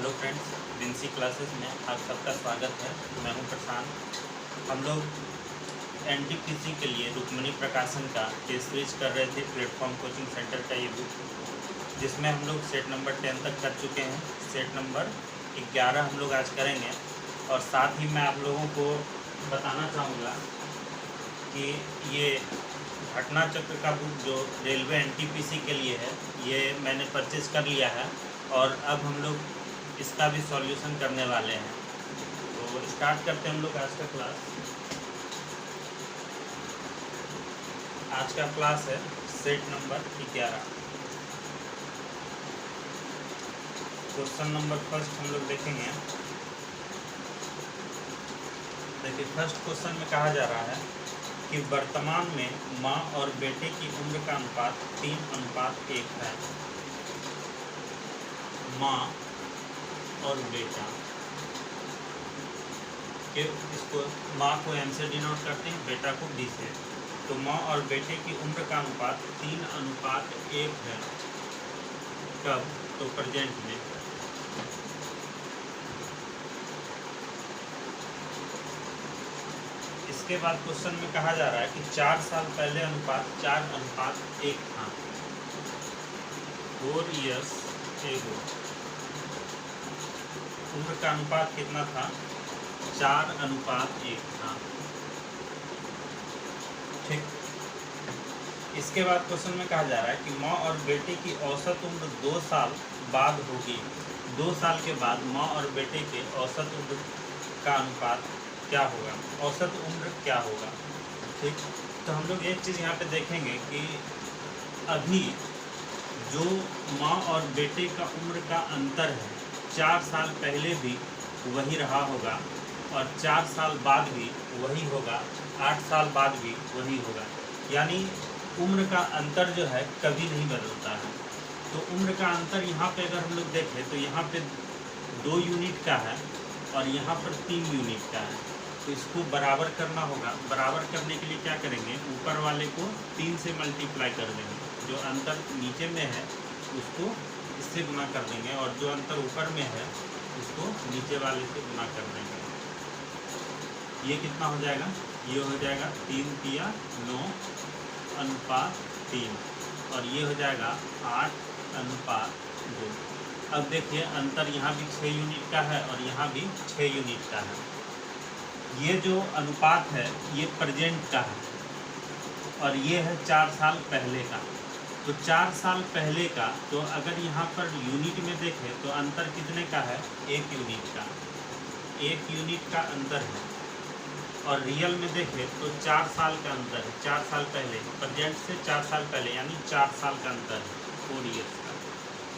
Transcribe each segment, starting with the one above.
Hello friends, Vinci classes में आप सबका स्वागत है। मैं हूं प्रशांत। हम लोग एनटीपीसी के लिए रुक्मिणी प्रकाशन का टेस्ट सीरीज कर रहे थे, प्लेटफॉर्म कोचिंग सेंटर का ये बुक, जिसमें हम लोग सेट नंबर 10 तक कर चुके हैं। सेट नंबर 11 हम लोग आज करेंगे। और साथ ही मैं आप लोगों को बताना चाहूँगा कि ये घटना चक्र का बुक जो रेलवे एनटीपीसी के लिए है, ये मैंने परचेज कर लिया है और अब हम लोग इसका भी सॉल्यूशन करने वाले हैं। तो स्टार्ट करते हैं हम लोग आज का क्लास। आज का क्लास है set number 11। Question number first हम लोग देखेंगे। देखिए, फर्स्ट क्वेश्चन में कहा जा रहा है कि वर्तमान में माँ और बेटे की उम्र का अनुपात 3:1 है। माँ और बेटा के, इसको माँ को M से डिनोट करते हैं, बेटा को D से। तो माँ और बेटे की उम्र का अनुपात 3:1 है। कब? तो प्रेजेंट में। इसके बाद क्वेश्चन में कहा जा रहा है कि 4 साल पहले अनुपात 4:1 था। 4 years ago उम्र का अनुपात कितना था? 4:1 था। ठीक। इसके बाद क्वेश्चन में कहा जा रहा है कि माँ और बेटे की औसत उम्र 2 साल बाद होगी। 2 साल के बाद माँ और बेटे के औसत उम्र का अनुपात क्या होगा? औसत उम्र क्या होगा? ठीक। तो हम लोग एक चीज़ यहाँ पे देखेंगे कि अभी जो माँ और बेटे का उम्र का अंतर है, 4 साल पहले भी वही रहा होगा और 4 साल बाद भी वही होगा, 8 साल बाद भी वही होगा। यानी उम्र का अंतर जो है कभी नहीं बदलता है। तो उम्र का अंतर यहाँ पे अगर हम लोग देखें तो यहाँ पे 2 यूनिट का है और यहाँ पर 3 यूनिट का है। तो इसको बराबर करना होगा। बराबर करने के लिए क्या करेंगे? ऊपर वाले को 3 से मल्टीप्लाई कर देंगे। जो अंतर नीचे में है उसको इससे गुना कर देंगे और जो अंतर ऊपर में है उसको नीचे वाले से गुना कर देंगे। ये कितना हो जाएगा? ये हो जाएगा 3 तिया 9 अनुपात 3 और ये हो जाएगा 8:2। अब देखिए, अंतर यहाँ भी 6 यूनिट का है और यहाँ भी 6 यूनिट का है। ये जो अनुपात है ये प्रेजेंट का है और ये है 4 साल पहले का। तो 4 साल पहले का, तो अगर यहाँ पर यूनिट में देखें तो अंतर कितने का है? 1 यूनिट का। 1 यूनिट का अंतर है। और रियल में देखें तो 4 साल का अंतर है। 4 साल पहले, प्रेजेंट से 4 साल पहले, यानी 4 साल का अंतर है, 4 ईयर्स का।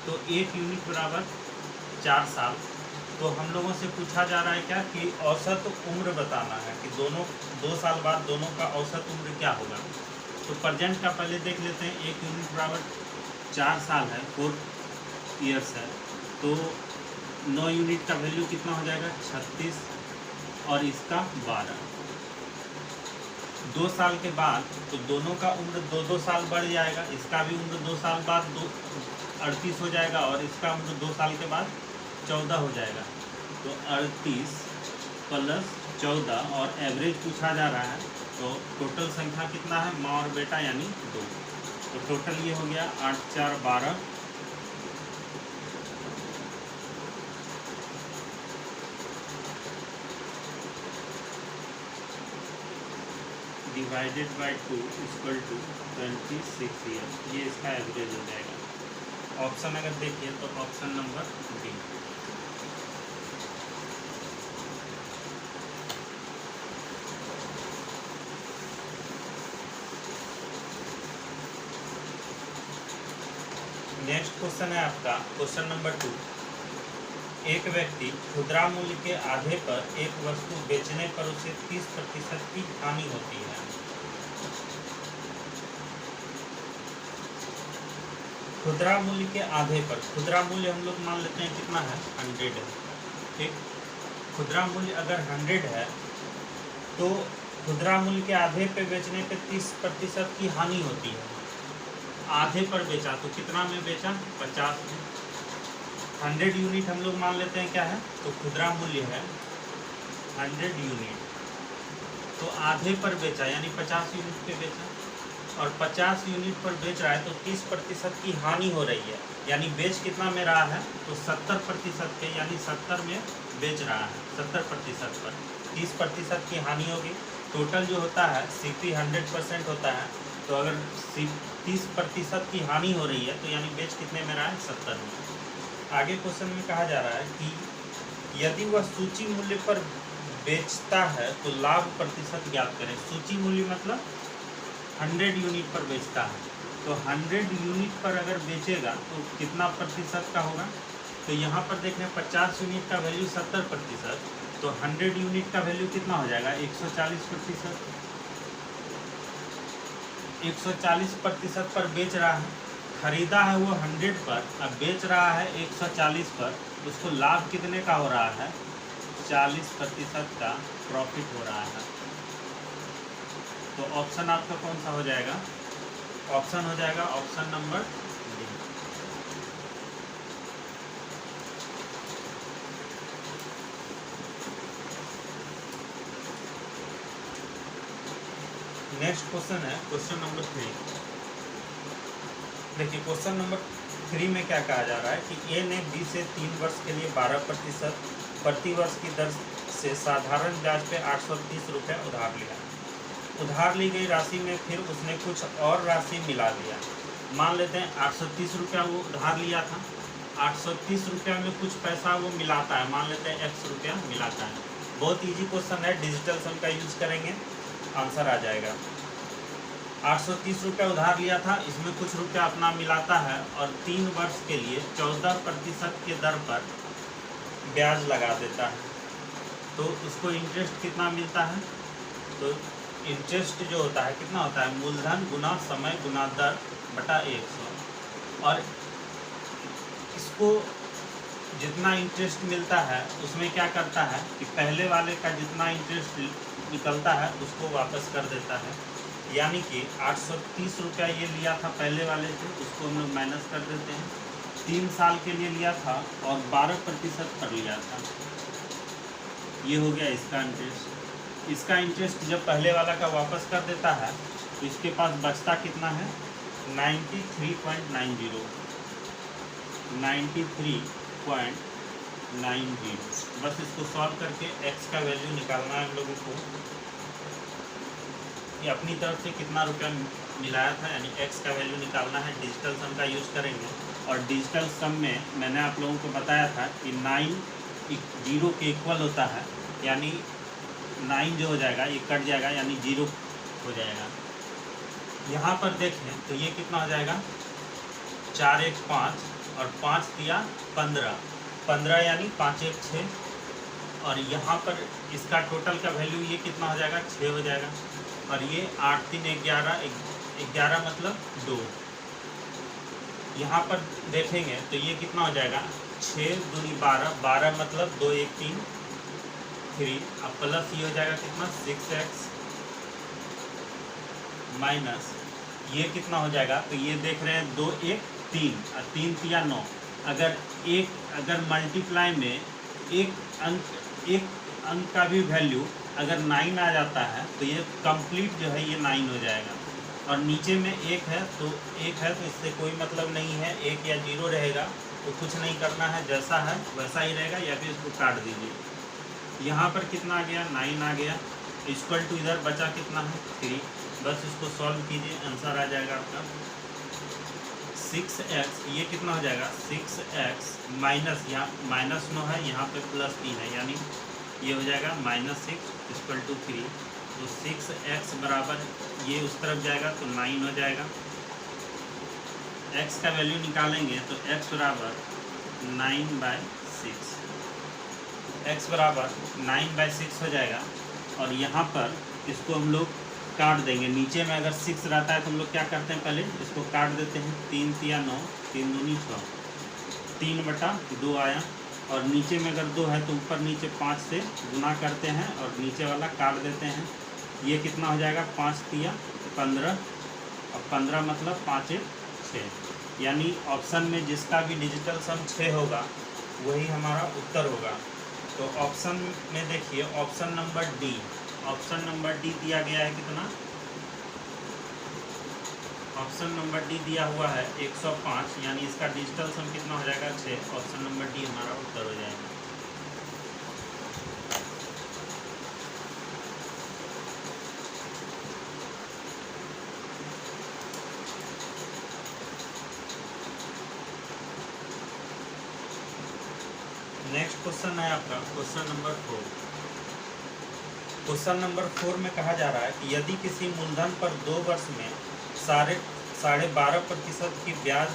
तो 1 यूनिट बराबर 4 साल। तो हम लोगों से पूछा जा रहा है क्या कि औसत उम्र बताना है कि 2 साल बाद दोनों का औसत उम्र क्या होगा। तो प्रेजेंट का पहले देख लेते हैं। 1 यूनिट बराबर 4 साल है, 4 ईयर्स है। तो 9 यूनिट का वैल्यू कितना हो जाएगा? 36 और इसका 12। 2 साल के बाद तो दोनों का उम्र 2-2 साल बढ़ जाएगा। इसका भी उम्र 2 साल बाद 38 हो जाएगा और इसका उम्र 2 साल के बाद 14 हो जाएगा। तो 38 प्लस 14 और एवरेज पूछा जा रहा है। तो टोटल संख्या कितना है माँ और बेटा, यानी 2। तो टोटल ये हो गया 8 4 12 divided by 2 equal to 26 year. ये इसका एवरेज हो जाएगा। ऑप्शन अगर देखिए तो option number D. Next question है आपका क्वेश्चन नंबर 2। एक व्यक्ति खुदरा मूल्य के आधे पर एक वस्तु बेचने पर उसे 30% की हानि होती है। खुदरा मूल्य के आधे पर, खुदरा मूल्य हम लोग मान लेते हैं कितना है? 100 है। ठीक। खुदरा मूल्य अगर 100 है तो खुदरा मूल्य के आधे पे बेचने पे 30% की हानि होती है। आधे पर बेचा तो कितना में बेचा? 50 में। 100 यूनिट हम लोग मान लेते हैं क्या है, तो खुदरा मूल्य है 100 यूनिट, तो आधे पर बेचा यानी 50 यूनिट पे बेचा, और 50 यूनिट पर बेच रहा है तो 30% की हानि हो रही है, यानी बेच कितना में रहा है, तो 70% के, यानी 70 में बेच रहा है, 70% पर 30% की हानि होगी। टोटल जो होता है CP 100% होता है, तो अगर 30% की हानि हो रही है तो यानी बेच कितने में रहा है, 70 में। आगे क्वेश्चन में कहा जा रहा है कि यदि वह सूची मूल्य पर बेचता है तो लाभ प्रतिशत ज्ञात करें। सूची मूल्य मतलब 100 यूनिट पर बेचता है, तो 100 यूनिट पर अगर बेचेगा तो कितना प्रतिशत का होगा, तो यहाँ पर देख रहे हैं 50 यूनिट का वैल्यू 70%, तो 100 यूनिट का वैल्यू कितना हो जाएगा, 140%। 140% पर बेच रहा है, खरीदा है वो 100 पर, अब बेच रहा है 140 पर, उसको लाभ कितने का हो रहा है, 40% का प्रॉफिट हो रहा है। तो ऑप्शन आपका कौन सा हो जाएगा, ऑप्शन हो जाएगा option number D. Next question है क्वेश्चन नंबर 3। देखिए क्वेश्चन नंबर 3 में क्या कहा जा रहा है कि ए ने बी से 3 वर्ष के लिए 12% प्रति वर्ष की दर से साधारण ब्याज पे 830 रुपये उधार लिया। उधार ली गई राशि में फिर उसने कुछ और राशि मिला दिया। मान लेते हैं 830 रुपया वो उधार लिया था, 830 रुपया में कुछ पैसा वो मिलाता है, मान लेते हैं x रुपया मिलाता है। बहुत इजी क्वेश्चन है, डिजिटल सम का यूज करेंगे आंसर आ जाएगा। 830 रुपया उधार लिया था, इसमें कुछ रुपया अपना मिलाता है और 3 वर्ष के लिए 14% के दर पर ब्याज लगा देता है। तो उसको इंटरेस्ट कितना मिलता है, तो इंटरेस्ट जो होता है कितना होता है, मूलधन गुना समय गुना दर बटा 100। और इसको जितना इंटरेस्ट मिलता है उसमें क्या करता है कि पहले वाले का जितना इंटरेस्ट निकलता है उसको वापस कर देता है। यानी कि 830 रुपया ये लिया था पहले वाले से, उसको हम लोग माइनस कर देते हैं। 3 साल के लिए लिया था और 12% पर लिया था, ये हो गया इसका इंटरेस्ट। इसका इंटरेस्ट जब पहले वाला का वापस कर देता है तो इसके पास बचता कितना है, 93.90, 93.90। बस इसको सॉल्व करके x का वैल्यू निकालना है हम लोगों को, ये अपनी तरफ से कितना रुपया मिलाया था, यानी x का वैल्यू निकालना है। डिजिटल सम का यूज करेंगे, और डिजिटल सम में मैंने आप लोगों को बताया था कि 9 0 के इक्वल होता है, यानी 9 जो हो जाएगा ये कट जाएगा, यानी 0 हो जाएगा। यहाँ पर देखें तो ये कितना हो जाएगा, 4 1 5 और 5 दिया 15, 15 यानी 5 1 6, और यहाँ पर इसका टोटल का वैल्यू ये कितना हो जाएगा, 6 हो जाएगा। और ये 8 3 11, 11 मतलब 2। यहाँ पर देखेंगे तो ये कितना हो जाएगा, 6 दूनी 12, 12 मतलब 2 1 3 3, अब प्लस ये हो जाएगा कितना, 6x माइनस ये कितना हो जाएगा, तो ये देख रहे हैं 2 1 3 और 3 3 9। अगर मल्टीप्लाई में एक अंक का भी वैल्यू अगर 9 आ जाता है तो ये कंप्लीट जो है ये 9 हो जाएगा। और नीचे में 1 है तो 1 है तो इससे कोई मतलब नहीं है, 1 या 0 रहेगा तो कुछ नहीं करना है, जैसा है वैसा ही रहेगा, या फिर इसको काट दीजिए। यहाँ पर कितना आ गया, 9 आ गया, इक्वल टू इधर बचा कितना है, 3। बस इसको सॉल्व कीजिए, आंसर आ जाएगा आपका 6x। ये कितना हो जाएगा, 6x माइनस, यहाँ -9 है, यहाँ पे +3 है, यानी ये हो जाएगा -6 इक्वल टू 3। तो 6x बराबर ये उस तरफ जाएगा तो 9 हो जाएगा। x का वैल्यू निकालेंगे तो x बराबर 9/6, x बराबर 9/6 हो जाएगा। और यहाँ पर इसको हम लोग काट देंगे, नीचे में अगर 6 रहता है तो हम लोग क्या करते हैं, पहले इसको काट देते हैं, 3 3 9, 3 दूनी 6, 3/2 आया। और नीचे में अगर 2 है तो ऊपर नीचे 5 से गुना करते हैं और नीचे वाला काट देते हैं। ये कितना हो जाएगा, 5 3 15, और 15 मतलब 5 1 6, यानी ऑप्शन में जिसका भी डिजिटल सम 6 होगा वही हमारा उत्तर होगा। तो ऑप्शन में देखिए, ऑप्शन नंबर डी दिया गया है कितना, ऑप्शन नंबर डी दिया हुआ है 105, यानी इसका डिजिटल सम कितना हो जाएगा 6। ऑप्शन नंबर डी हमारा उत्तर हो जाएगा। नेक्स्ट क्वेश्चन है आपका क्वेश्चन नंबर 4। क्वेश्चन नंबर 4 में कहा जा रहा है कि यदि किसी मूलधन पर 2 वर्ष में 12.5% की ब्याज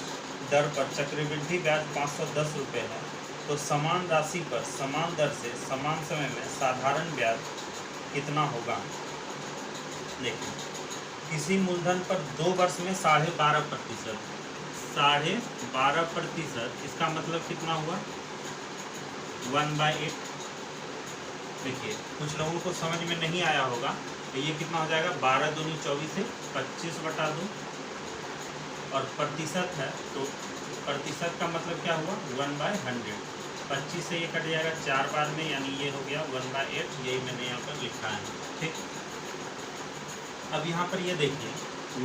दर पर चक्रवृद्धि ब्याज 510 रुपये है, तो समान राशि पर समान दर से समान समय में साधारण ब्याज कितना होगा। देखिए, किसी मूलधन पर 2 वर्ष में 12.5%, 12.5%, इसका मतलब कितना हुआ 1/8। देखिए, कुछ लोगों को समझ में नहीं आया होगा, तो ये कितना हो जाएगा 12 दूनी 24 से 25/2, और प्रतिशत है तो प्रतिशत का मतलब क्या हुआ 1/100। 25 से ये कट जाएगा 4 बार में, यानी ये हो गया 1/8। यही मैंने यहाँ पर लिखा है, ठीक। अब यहाँ पर ये देखिए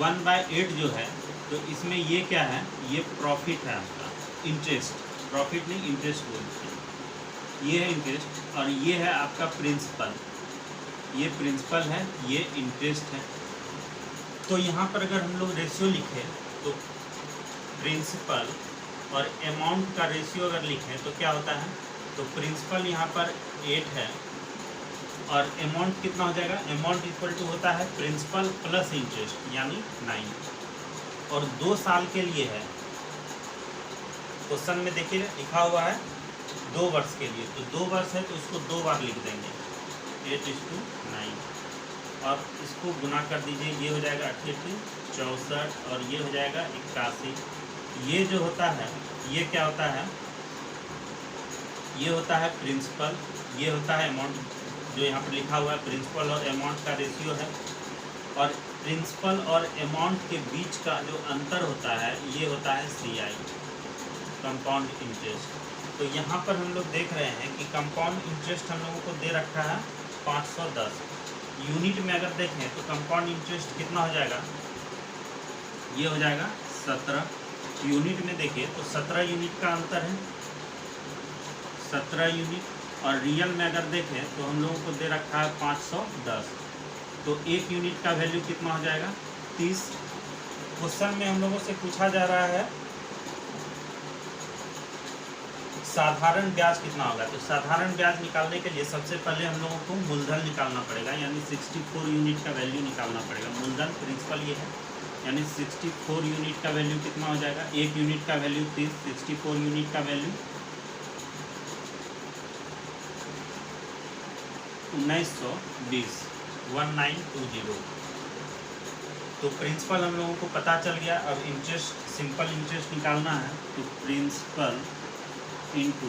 1/8 जो है, तो इसमें ये क्या है, ये प्रॉफिट है आपका, इंटरेस्ट, प्रॉफिट नहीं इंटरेस्ट बोलते हैं, ये है इंटरेस्ट, और ये है आपका प्रिंसिपल, ये प्रिंसिपल है, ये इंटरेस्ट है। तो यहाँ पर अगर हम लोग रेशियो लिखें तो प्रिंसिपल और अमाउंट का रेशियो अगर लिखें तो क्या होता है, तो प्रिंसिपल यहाँ पर 8 है, और अमाउंट कितना हो जाएगा, अमाउंट इक्वल टू होता है प्रिंसिपल प्लस इंटरेस्ट, यानी 9, और 2 साल के लिए है। क्वेश्चन में देखिए लिखा हुआ है 2 वर्ष के लिए, तो 2 वर्ष है तो इसको 2 बार लिख देंगे 8:9, और इसको गुना कर दीजिए, ये हो जाएगा 88, 64, और ये हो जाएगा 81। ये जो होता है ये क्या होता है, ये होता है प्रिंसिपल, ये होता है अमाउंट, जो यहाँ पर लिखा हुआ है प्रिंसिपल और अमाउंट का रेशियो है, और प्रिंसिपल और अमाउंट के बीच का जो अंतर होता है ये होता है CI, कंपाउंड इंटरेस्ट। तो यहाँ पर हम लोग देख रहे हैं कि कंपाउंड इंटरेस्ट हम लोगों को दे रखा है 510। यूनिट में अगर देखें तो कंपाउंड इंटरेस्ट कितना हो जाएगा, ये हो जाएगा 17। यूनिट में देखिए तो 17 यूनिट का अंतर है, 17 यूनिट, और रियल में अगर देखें तो हम लोगों को दे रखा है 510, तो 1 यूनिट का वैल्यू कितना हो जाएगा 30। क्वेश्चन में हम लोगों से पूछा जा रहा है साधारण ब्याज कितना होगा। तो साधारण ब्याज निकालने के लिए सबसे पहले हम लोगों को मूलधन निकालना पड़ेगा, यानी 64 यूनिट का वैल्यू निकालना पड़ेगा। मूलधन प्रिंसिपल ये है, यानी 64 यूनिट का वैल्यू कितना हो जाएगा, 1 यूनिट का वैल्यू 30, 64 यूनिट का वैल्यू 1920, 1920। तो प्रिंसिपल हम लोगों को पता चल गया। अब इंटरेस्ट, सिंपल इंटरेस्ट निकालना है, तो प्रिंसिपल इंटू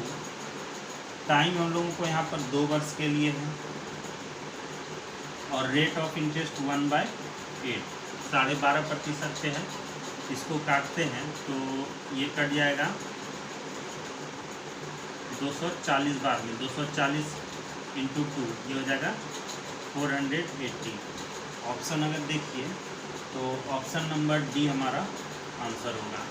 टाइम हम लोगों को यहाँ पर 2 वर्ष के लिए है, और रेट ऑफ इंटरेस्ट 1/8, 12.5% पे है। इसको काटते हैं तो ये कट जाएगा 240 बार में, 240 इंटू 2, ये हो जाएगा 480। ऑप्शन अगर देखिए तो ऑप्शन नंबर डी हमारा आंसर होगा।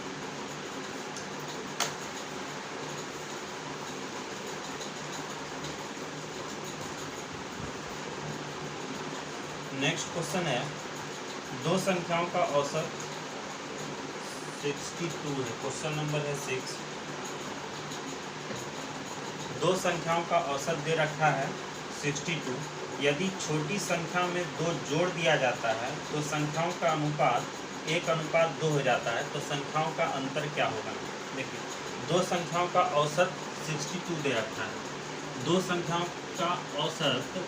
नेक्स्ट क्वेश्चन है, 2 संख्याओं का औसत 62 है। क्वेश्चन नंबर है 6। 2 संख्याओं का औसत दे रखा है 62। यदि छोटी संख्या में 2 जोड़ दिया जाता है तो संख्याओं का अनुपात 1:2 हो जाता है, तो संख्याओं का अंतर क्या होगा। देखिए, 2 संख्याओं का औसत 62 दे रखा है। 2 संख्याओं का औसत,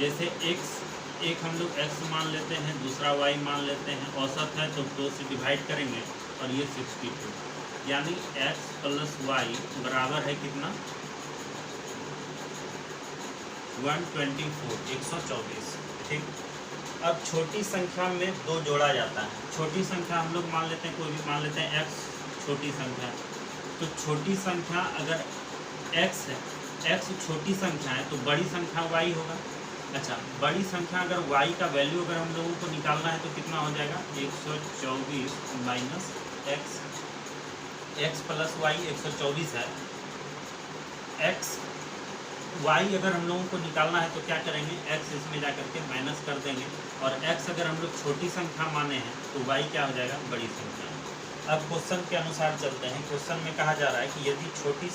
जैसे एक हम लोग x मान लेते हैं, दूसरा y मान लेते हैं, औसत है तो 2 से डिवाइड करेंगे, और ये 62, यानी x + y बराबर है कितना 124, 124, ठीक। अब छोटी संख्या में 2 जोड़ा जाता है। छोटी संख्या हम लोग मान लेते हैं, कोई भी मान लेते हैं x छोटी संख्या। तो छोटी संख्या अगर x है, x छोटी संख्या है तो बड़ी संख्या y होगा। अच्छा, बड़ी संख्या अगर y का वैल्यू अगर हम लोगों को निकालना है तो कितना हो जाएगा 124 minus x, x plus y 124 है। x y अगर हम लोगों को निकालना है तो क्या करेंगे, x इसमें जा करके माइनस कर देंगे, और x अगर हम लोग छोटी संख्या माने हैं तो y क्या हो जाएगा, बड़ी संख्या। अब क्वेश्चन के अनुसार चलते हैं। क्वेश्चन में कहा जा रहा है कि यदि छोटी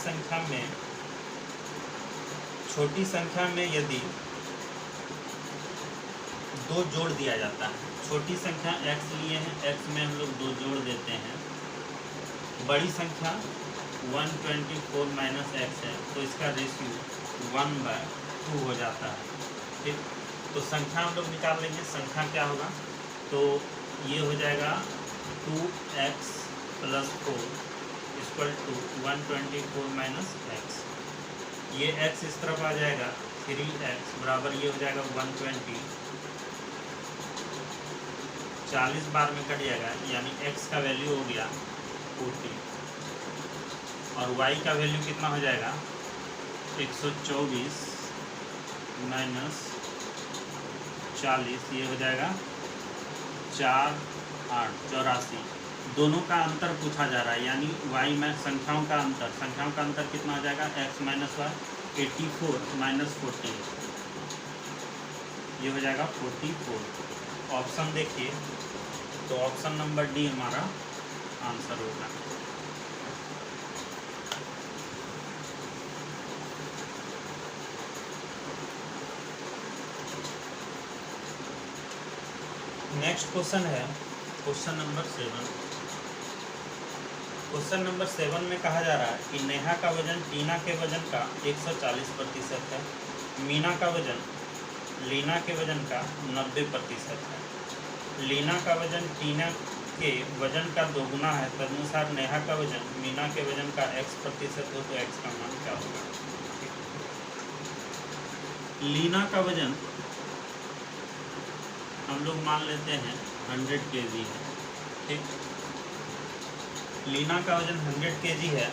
संख्या में यदि 2 जोड़ दिया जाता है, छोटी संख्या x लिए हैं, x में हम लोग 2 जोड़ देते हैं, बड़ी संख्या 124 माइनस x है तो इसका रेशियो 1/2 हो जाता है। ठीक, तो संख्या हम लोग निकाल लेंगे। संख्या क्या होगा, तो ये हो जाएगा 2x plus 4 equal to 124 minus x। ये x इस तरफ आ जाएगा, 3x बराबर ये हो जाएगा 120, 40 बार में कट जाएगा, यानी x का वैल्यू हो गया 40 और y का वैल्यू कितना हो जाएगा 124 माइनस 40, ये हो जाएगा 4 8 84। दोनों का अंतर पूछा जा रहा है, यानी y में संख्याओं का अंतर कितना हो जाएगा, x माइनस वाई 84 माइनस 14, ये हो जाएगा 44। ऑप्शन देखिए तो ऑप्शन नंबर डी हमारा आंसर होगा। नेक्स्ट क्वेश्चन है क्वेश्चन नंबर 7। क्वेश्चन नंबर 7 में कहा जा रहा है कि नेहा का वजन टीना के वजन का 140% है, मीना का वजन लीना के वजन का 90% है। लीना का वजन टीना के वजन का 2 गुना है, तदनुसार नेहा का वजन मीना के वजन का x% हो तो x का मान क्या होगा। लीना का वजन हम लोग मान लेते हैं 100 kg है। ठीक, लीना का वजन 100 kg है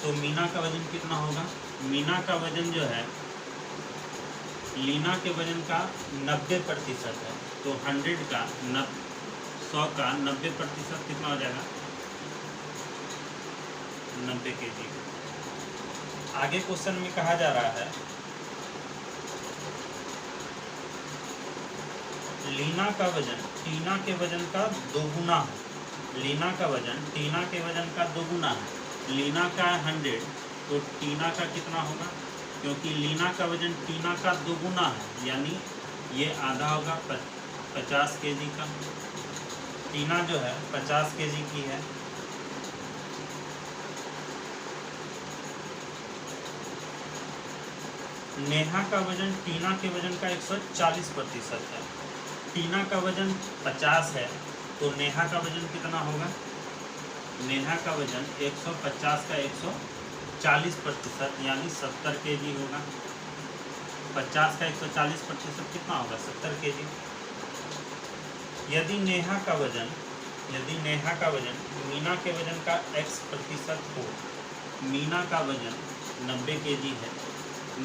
तो मीना का वजन कितना होगा। मीना का वजन जो है लीना के वजन का 90% है, तो 100 का 100 का 90% कितना हो जाएगा 90 kg। आगे क्वेश्चन में कहा जा रहा है लीना का वजन टीना के वजन का 2 गुना है। लीना का वजन टीना के वजन का 2 गुना है। लीना का 100 तो टीना का कितना होगा, क्योंकि लीना का वजन टीना का 2 गुना है, यानी ये आधा होगा 50 kg का। टीना जो है 50 kg की है। नेहा का वजन टीना के वजन का 140% है। टीना का वजन 50 है तो नेहा का वजन कितना होगा। नेहा का वजन 150 का 140% यानी 70 kg होगा। 50 का 140% कितना होगा 70 kg। यदि नेहा का वजन मीना के वजन का x% हो, मीना का वजन 90 kg है,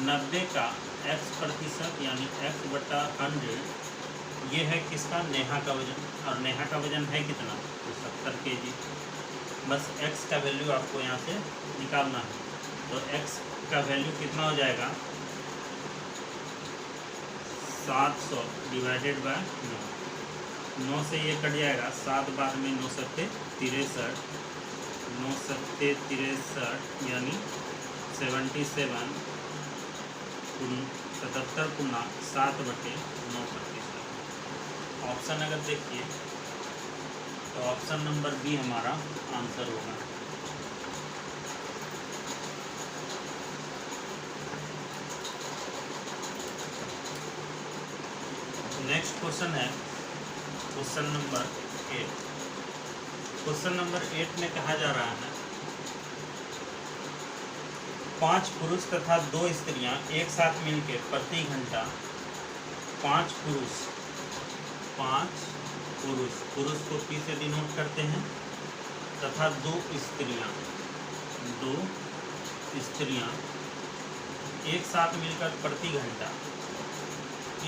90 का x% यानी x/100 ये है किसका, नेहा का वजन, और नेहा का वजन है कितना तो 70 kg। बस x का वैल्यू आपको यहाँ से निकालना है, तो x का वैल्यू कितना हो जाएगा 700 डिवाइडेड बाय 9 से ये कट जाएगा, 7 बार में 9 सत्ते 63, 9 सत्ते 63 यानी 77, 77 गुना 7/9%। ऑप्शन अगर देखिए तो ऑप्शन नंबर बी हमारा आंसर होगा। नेक्स्ट क्वेश्चन है क्वेश्चन नंबर 8। क्वेश्चन नंबर 8 में कहा जा रहा है 5 पुरुष तथा 2 स्त्रियां एक साथ मिलकर प्रति घंटा 5 पुरुष को P से डिनोट करते हैं तथा 2 स्त्रियां एक साथ मिलकर प्रति घंटा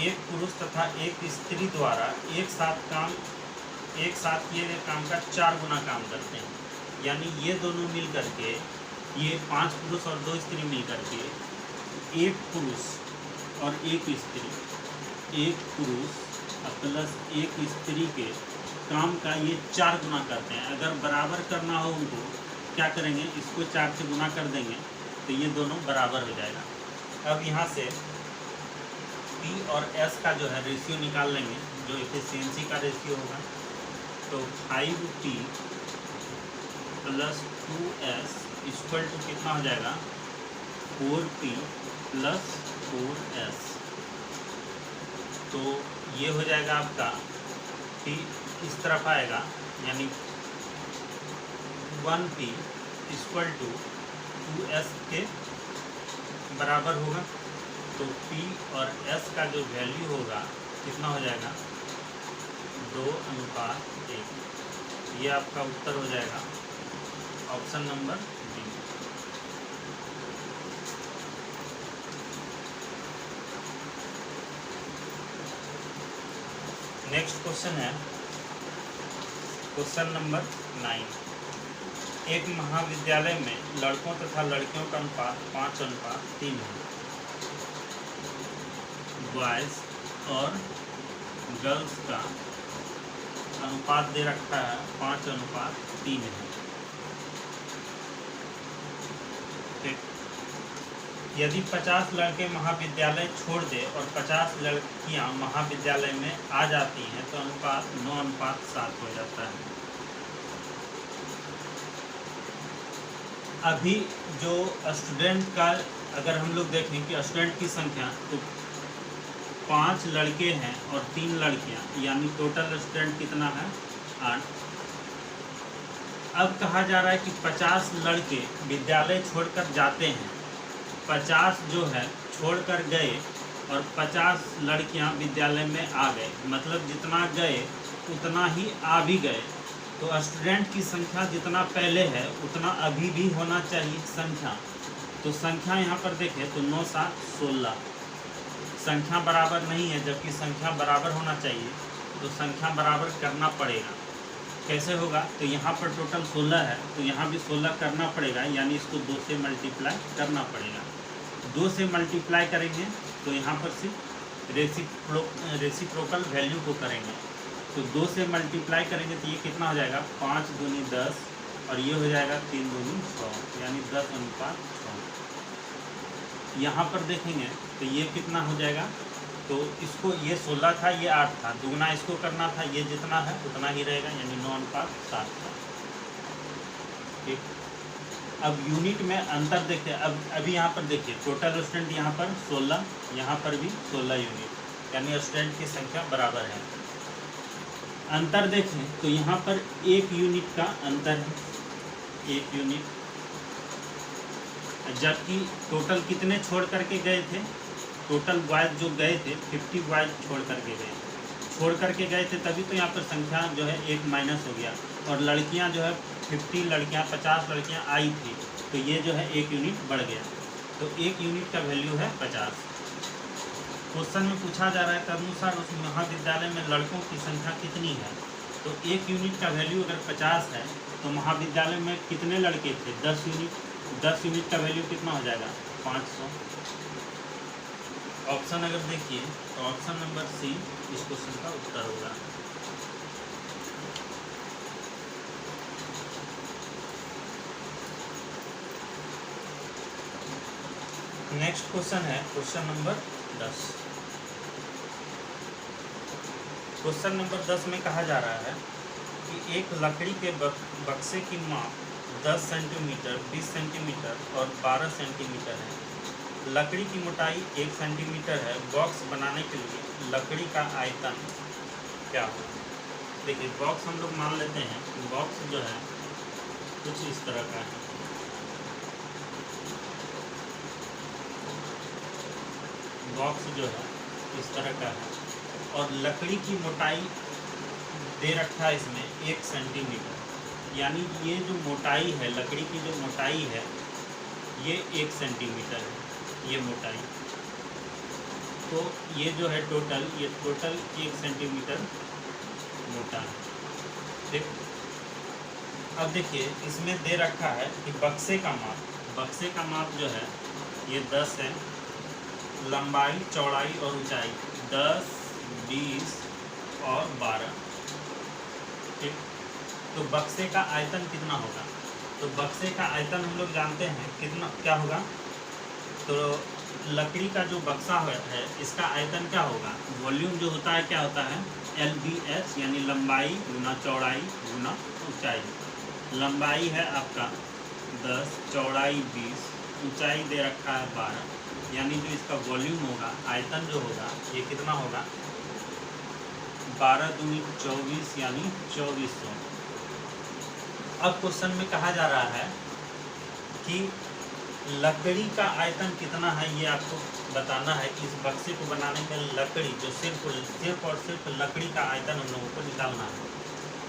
एक पुरुष तथा एक स्त्री द्वारा एक साथ किए गए काम का 4 गुना काम करते हैं। यानी ये दोनों मिल करके, ये 5 पुरुष और 2 स्त्री मिल करके एक पुरुष और एक स्त्री, एक पुरुष प्लस एक स्त्री के काम का ये 4 गुना करते हैं। अगर बराबर करना हो उनको क्या करेंगे, इसको 4 से गुना कर देंगे तो ये दोनों बराबर हो जाएगा। अब यहाँ से P और S का जो है रेशियो निकाल लेंगे, जो एफिशिएंसी का रेशियो होगा। तो 5P plus 2S equal to कितना हो जाएगा, 4P प्लस 4S। तो ये हो जाएगा आपका, P इस तरफ आएगा, यानी 1P इक्वल टू 2S के बराबर होगा। तो P और S का जो वैल्यू होगा कितना हो जाएगा, 2:1। ये आपका उत्तर हो जाएगा option number B. Next question है क्वेश्चन नंबर 9। एक महाविद्यालय में लड़कों तथा लड़कियों का अनुपात 5:3 है। बॉयज़ और गर्ल्स का अनुपात दे रखा है 5:3 है। ठीक, यदि 50 लड़के महाविद्यालय छोड़ दे और 50 लड़कियां महाविद्यालय में आ जाती हैं तो अनुपात 9:7 हो जाता है। अभी जो स्टूडेंट का अगर हम लोग देखें कि स्टूडेंट की संख्या, तो 5 लड़के हैं और 3 लड़कियां, यानी टोटल स्टूडेंट कितना है, 8। अब कहा जा रहा है कि 50 लड़के विद्यालय छोड़कर जाते हैं, 50 जो है छोड़कर गए और 50 लड़कियां विद्यालय में आ गए, मतलब जितना गए उतना ही आ भी गए। तो स्टूडेंट की संख्या जितना पहले है उतना अभी भी होना चाहिए संख्या। तो संख्या यहाँ पर देखें तो 9 7 16 संख्या बराबर नहीं है, जबकि संख्या बराबर होना चाहिए। तो संख्या बराबर करना पड़ेगा। कैसे होगा, तो यहाँ पर टोटल 16 है तो यहाँ भी 16 करना पड़ेगा, यानी इसको 2 से मल्टीप्लाई करना पड़ेगा। 2 से मल्टीप्लाई करेंगे तो यहाँ पर सिर्फ रेसिप्रोकल वैल्यू को करेंगे। तो 2 से मल्टीप्लाई करेंगे तो ये कितना हो जाएगा, 5 दूनी 10 और ये हो जाएगा 3 दूनी 6, यानी 10:6। यहाँ पर देखेंगे तो ये कितना हो जाएगा, तो इसको ये 16 था, ये 8 था, दुगना इसको करना था, ये जितना है उतना ही रहेगा, यानी 9:7 था। ठीक, अब यूनिट में अंतर देखते हैं। अब अभी यहाँ पर देखिए टोटल स्टूडेंट यहाँ पर 16, यहाँ पर भी 16 यूनिट, यानी स्टूडेंट की संख्या बराबर है। अंतर देखें तो यहाँ पर 1 यूनिट का अंतर है, 1 यूनिट, जबकि टोटल कितने छोड़ करके गए थे, टोटल बॉयज़ जो गए थे 50 बॉयज़ छोड़ करके गए थे, तभी तो यहाँ पर संख्या जो है 1 माइनस हो गया। और लड़कियाँ जो है 50 लड़कियाँ 50 लड़कियाँ आई थी, तो ये जो है 1 यूनिट बढ़ गया। तो 1 यूनिट का वैल्यू है 50। क्वेश्चन में पूछा जा रहा है तदनुसार उस महाविद्यालय में लड़कों की संख्या कितनी है। तो 1 यूनिट का वैल्यू अगर 50 है तो महाविद्यालय में कितने लड़के थे, 10 यूनिट। 10 यूनिट का वैल्यू कितना हो जाएगा, 500। ऑप्शन अगर देखिए तो ऑप्शन नंबर सी इस क्वेश्चन का उत्तर होगा। नेक्स्ट क्वेश्चन है क्वेश्चन नंबर 10। क्वेश्चन नंबर 10 में कहा जा रहा है कि एक लकड़ी के बक्से की माप 10 सेंटीमीटर, 20 सेंटीमीटर और 12 सेंटीमीटर है। लकड़ी की मोटाई 1 सेंटीमीटर है। बॉक्स बनाने के लिए लकड़ी का आयतन क्या होगा। देखिए बॉक्स हम लोग मान लेते हैं, बॉक्स जो है कुछ इस तरह का है। बॉक्स जो है इस तरह का है और लकड़ी की मोटाई दे रखा है इसमें 1 सेंटीमीटर, यानी ये जो मोटाई है, लकड़ी की जो मोटाई है ये 1 सेंटीमीटर है ये मोटाई। तो ये जो है टोटल 1 सेंटीमीटर मोटा है। ठीक, अब देखिए इसमें दे रखा है कि बक्से का माप जो है ये 10 है, लंबाई चौड़ाई और ऊंचाई 10, 20 और 12। ठीक, तो बक्से का आयतन कितना होगा? तो बक्से का आयतन हम लोग जानते हैं कितना क्या होगा। तो लकड़ी का जो बक्सा है इसका आयतन क्या होगा? वॉल्यूम जो होता है क्या होता है? LBH, यानी लंबाई गुना चौड़ाई गुना ऊंचाई। लंबाई है आपका 10, चौड़ाई 20, ऊंचाई दे रखा है 12, यानी जो इसका वॉल्यूम होगा, आयतन जो होगा ये कितना होगा? 12 दूनी 24 यानी 2400। अब क्वेश्चन में कहा जा रहा है कि लकड़ी का आयतन कितना है ये आपको बताना है। इस बक्से को बनाने में लकड़ी जो सिर्फ और सिर्फ लकड़ी का आयतन हम लोगों को निकालना है।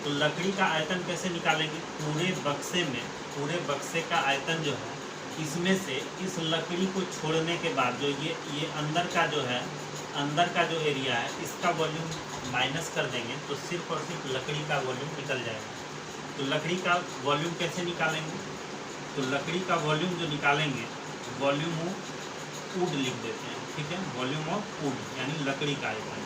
तो लकड़ी का आयतन कैसे निकालेंगे? पूरे बक्से का आयतन जो है इसमें से इस लकड़ी को छोड़ने के बाद जो ये अंदर का जो है, अंदर का जो एरिया है इसका वॉल्यूम माइनस कर देंगे तो सिर्फ और सिर्फ लकड़ी का वॉल्यूम निकल जाएगा। तो लकड़ी का वॉल्यूम कैसे निकालेंगे? तो लकड़ी का वॉल्यूम जो निकालेंगे, वॉल्यूम ऑफ वुड लिख देते हैं। ठीक है, वॉल्यूम ऑफ वुड यानी लकड़ी का आयतन।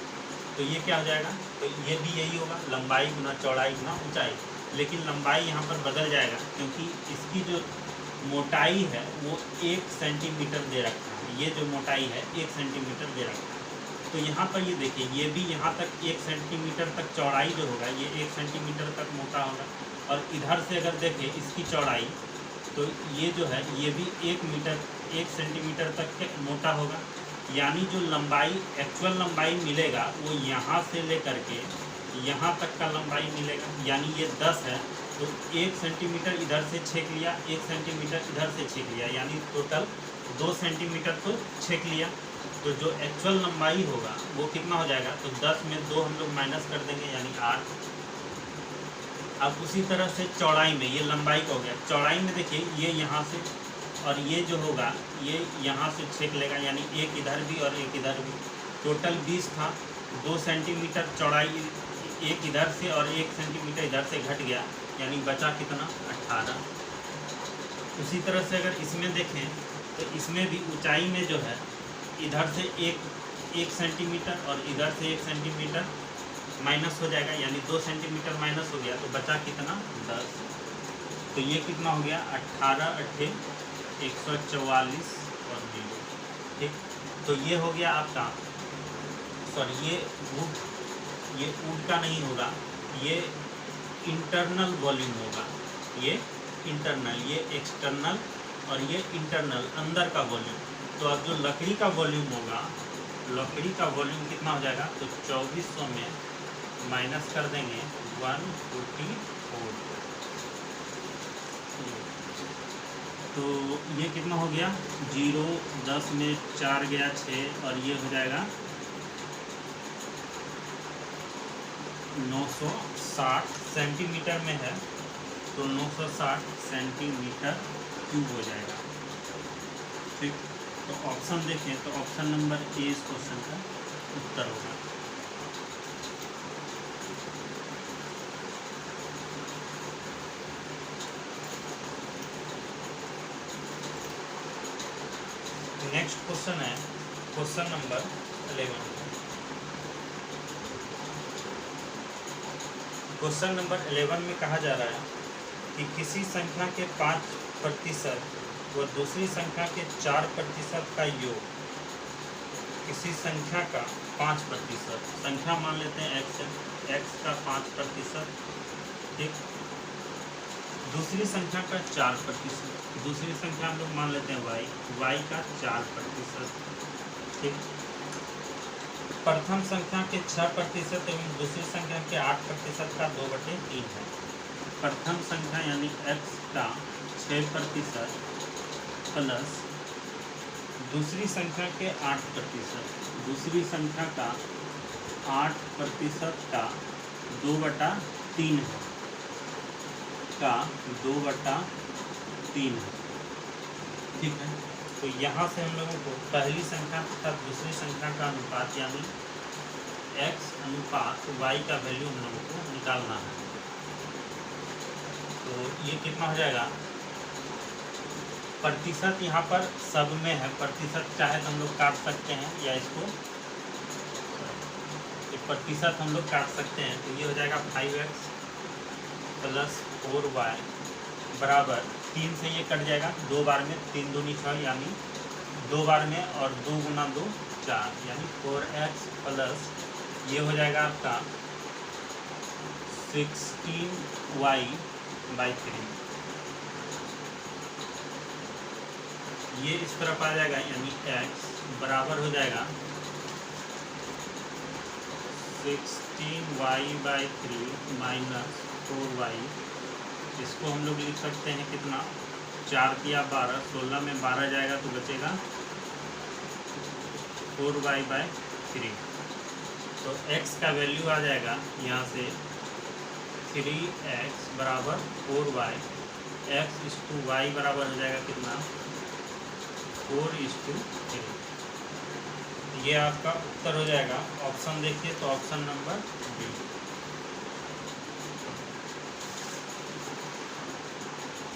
तो ये क्या हो जाएगा? तो ये भी यही होगा, लंबाई गुना चौड़ाई गुना ऊंचाई। लेकिन लंबाई यहाँ पर बदल जाएगा क्योंकि इसकी जो मोटाई है वो 1 सेंटीमीटर दे रखा है। ये जो मोटाई है 1 सेंटीमीटर दे रखा है। तो यहाँ पर ये देखिए, ये भी यहाँ तक 1 सेंटीमीटर तक चौड़ाई जो होगा ये 1 सेंटीमीटर तक मोटा होगा। और इधर से अगर देखें इसकी चौड़ाई, तो ये जो है ये भी 1 सेंटीमीटर तक के मोटा होगा। यानी जो लंबाई, एक्चुअल लंबाई मिलेगा वो यहाँ से लेकर के यहाँ तक का लंबाई मिलेगा। यानी ये 10 है तो 1 सेंटीमीटर इधर से छेक लिया, 1 सेंटीमीटर इधर से छेक लिया, यानी टोटल 2 सेंटीमीटर तो छेक लिया। तो जो एक्चुअल लंबाई होगा वो कितना हो जाएगा? तो 10 में 2 हम लोग माइनस कर देंगे यानी 8। अब उसी तरह से चौड़ाई में, ये लंबाई का हो गया, चौड़ाई में देखिए ये यहाँ से और ये जो होगा ये यहाँ से छेक लेगा, यानी एक इधर भी और एक इधर भी। टोटल 20 था, 2 सेंटीमीटर चौड़ाई एक इधर से और 1 सेंटीमीटर इधर से घट गया, यानी बचा कितना? 18। उसी तरह से अगर इसमें देखें तो इसमें भी ऊंचाई में जो है इधर से एक सेंटीमीटर और इधर से 1 सेंटीमीटर माइनस हो जाएगा, यानी 2 सेंटीमीटर माइनस हो गया तो बचा कितना? 10। तो ये कितना हो गया? 18 8 144 और 0। ठीक, तो ये हो गया आपका, सॉरी ये वुड का नहीं होगा, ये इंटरनल वॉल्यूम होगा। ये इंटरनल, ये एक्सटर्नल और ये इंटरनल, अंदर का वॉल्यूम। तो अब जो लकड़ी का वॉल्यूम होगा, लकड़ी का वॉल्यूम कितना हो जाएगा? तो 2400 में माइनस कर देंगे 144। तो ये कितना हो गया? 0, 10 में 4 गया 6 और ये हो जाएगा 960 सेंटीमीटर में है तो 960 सेंटीमीटर क्यूब हो जाएगा। ठीक, तो ऑप्शन देखें तो ऑप्शन नंबर ए इस क्वेश्चन का उत्तर होगा। नेक्स्ट क्वेश्चन है क्वेश्चन नंबर 11। क्वेश्चन नंबर 11 में कहा जा रहा है कि किसी संख्या के 5% व दूसरी संख्या के 4% का योग, किसी संख्या का 5%, संख्या मान लेते हैं x का 5%, ठीक, दूसरी संख्या का 4%, दूसरी संख्या हम लोग मान लेते हैं y का 4%, ठीक, प्रथम संख्या के 6% एवं दूसरी संख्या के 8% का 2/3 है। प्रथम संख्या यानी x का 6% प्लस दूसरी संख्या के 8%, दूसरी संख्या का 8% का 2/3 है, का 2/3 है। ठीक है। तो यहाँ से हम लोगों को पहली संख्या तथा दूसरी संख्या का अनुपात यानी x अनुपात y का वैल्यू हम लोगों को निकालना है। तो ये कितना हो जाएगा, प्रतिशत यहाँ पर सब में है, प्रतिशत चाहे तो हम लोग काट सकते हैं या इसको प्रतिशत हम लोग काट सकते हैं। तो ये हो जाएगा 5x प्लस 4y बराबर 3 से ये कट जाएगा, 2 बार में 3 दूनी 6 यानी 2 बार में, और 2 गुना 2 4 यानी 4x प्लस ये हो जाएगा आपका 16y/3। ये इस तरफ आ जाएगा यानी x बराबर हो जाएगा 16y/3 माइनस 4y। इसको हम लोग लिख सकते हैं कितना, 4 दिया 12, 16 में 12 जाएगा तो बचेगा 4y/3। तो x का वैल्यू आ जाएगा यहाँ से 3x बराबर 4y, x/y बराबर हो जाएगा कितना 4:3। ये आपका उत्तर हो जाएगा। ऑप्शन देखिए तो ऑप्शन नंबर बी।